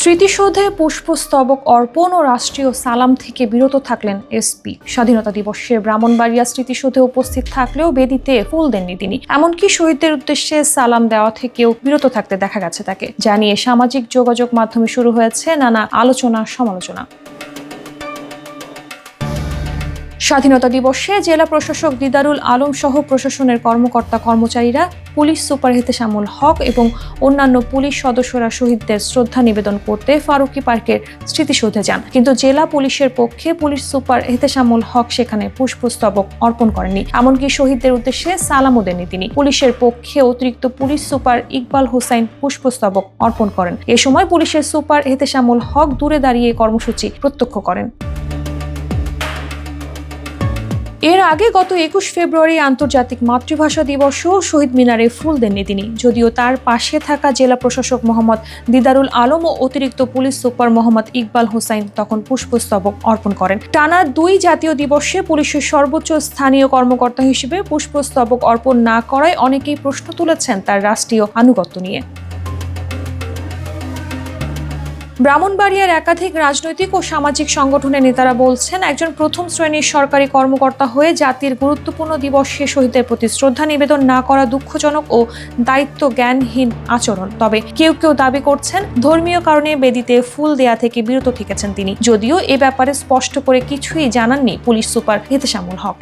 স্মৃতিসৌধে পুষ্পস্তবক অর্পণ ও রাষ্ট্রীয় সালাম থেকে বিরত থাকলেন এসপি। স্বাধীনতা দিবসে ব্রাহ্মণবাড়িয়া স্মৃতিসৌধে উপস্থিত থাকলেও বেদিতে ফুল দেননি তিনি। এমনকি শহীদদের উদ্দেশ্যে সালাম দেওয়া থেকেও বিরত থাকতে দেখা গেছে তাকে। জানিয়ে সামাজিক যোগাযোগ মাধ্যমে শুরু হয়েছে নানা আলোচনা সমালোচনা। স্বাধীনতা দিবসে জেলা প্রশাসক দিদারুল আলম সহ প্রশাসনের কর্মকর্তা কর্মচারীরা, পুলিশ সুপার এহতেশামুল হক এবং অন্যান্য পুলিশ সদস্যরা শহীদদের শ্রদ্ধা নিবেদন করতে ফারুকি পার্কের স্মৃতিসৌধে যান। কিন্তু জেলা পুলিশের পক্ষে পুলিশ সুপার এহতেশামুল হক সেখানে পুষ্পস্তবক অর্পণ করেননি। এমনকি শহীদদের উদ্দেশ্যে সালামও দেননি তিনি। পুলিশের পক্ষে অতিরিক্ত পুলিশ সুপার ইকবাল হোসাইন পুষ্পস্তবক অর্পণ করেন। এ সময় পুলিশের সুপার এহতেশামুল হক দূরে দাঁড়িয়ে কর্মসূচি প্রত্যক্ষ করেন। এর আগে গত 21 ফেব্রুয়ারি আন্তর্জাতিক মাতৃভাষা দিবসেও শহীদ মিনারে ফুল দেননি তিনি। যদিও তার পাশে থাকা জেলা প্রশাসক মোহাম্মদ দিদারুল আলম ও অতিরিক্ত পুলিশ সুপার মোহাম্মদ ইকবাল হোসাইন তখন পুষ্পস্তবক অর্পণ করেন। টানা 2 জাতীয় দিবসে পুলিশের সর্বোচ্চ স্থানীয় কর্মকর্তা হিসেবে পুষ্পস্তবক অর্পণ না করায় অনেকেই প্রশ্ন তুলেছেন তার রাষ্ট্রীয় আনুগত্য নিয়ে। ব্রাহ্মণবাড়িয়ার একাধিক রাজনৈতিক ও সামাজিক সংগঠনের নেতারা বলছেন, একজন প্রথম শ্রেণীর সরকারি কর্মকর্তা হয়ে জাতির গুরুত্বপূর্ণ দিবসে শহীদদের প্রতি শ্রদ্ধা নিবেদন না করা দুঃখজনক ও দায়িত্ব জ্ঞানহীন আচরণ। তবে কেউ কেউ দাবি করছেন ধর্মীয় কারণে বেদিতে ফুল দেয়া থেকে বিরত থেকেছেন তিনি। যদিও এ ব্যাপারে স্পষ্ট করে কিছুই জানাননি পুলিশ সুপার এহতেশামুল হক।